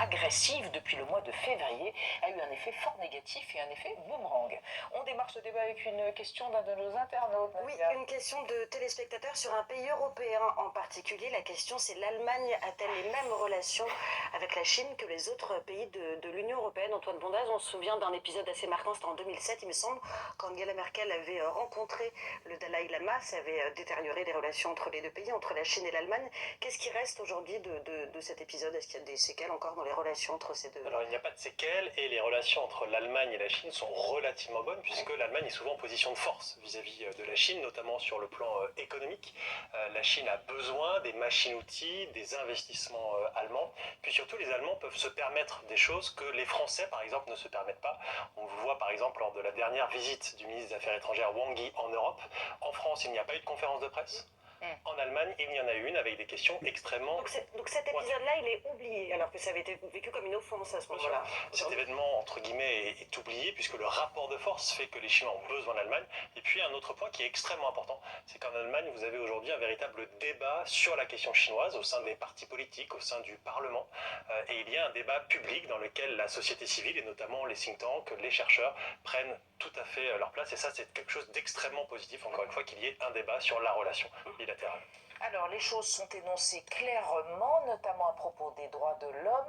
agressive depuis le mois de février a eu un effet fort négatif et un effet boomerang. On démarre ce débat avec une question d'un de nos internautes. Oui, Nadia. une question de téléspectateurs sur un pays européen en particulier. La question c'est l'Allemagne a-t-elle les mêmes relations avec la Chine que les autres pays de l'Union européenne? Antoine Bondaz, on se souvient d'un épisode assez marquant, c'était en 2007 il me semble, quand Angela Merkel avait rencontré le Dalai Lama, ça avait détérioré les relations entre les deux pays, entre la Chine et l'Allemagne. Qu'est-ce qui reste aujourd'hui de cet épisode? Est-ce qu'il y a des séquelles encore dans les relations entre ces deux? Alors il n'y a pas de séquelles et les relations entre l'Allemagne et la Chine sont relativement bonnes puisque l'Allemagne est souvent en position de force vis-à-vis de la Chine, notamment sur le plan économique. La Chine a besoin des machines-outils, des investissements allemands. Puis surtout les Allemands peuvent se permettre des choses que les Français par exemple ne se permettent pas. On le voit par exemple lors de la dernière visite du ministre des Affaires étrangères Wang Yi en Europe. En France il n'y a pas eu de conférence de presse. En Allemagne, il y en a une avec des questions extrêmement... Donc cet épisode-là, il est oublié, alors que ça avait été vécu comme une offense à ce moment-là. Cet événement, entre guillemets, est oublié puisque le rapport de force fait que les Chinois ont besoin de l'Allemagne. Et puis un autre point qui est extrêmement important, c'est qu'en Allemagne, vous avez aujourd'hui un véritable débat sur la question chinoise au sein des partis politiques, au sein du Parlement. Et il y a un débat public dans lequel la société civile, et notamment les think tanks, les chercheurs, prennent tout à fait leur place. Et ça, c'est quelque chose d'extrêmement positif, encore une fois, qu'il y ait un débat sur la relation bilatérale. Alors les choses sont énoncées clairement, notamment à propos des droits de l'homme.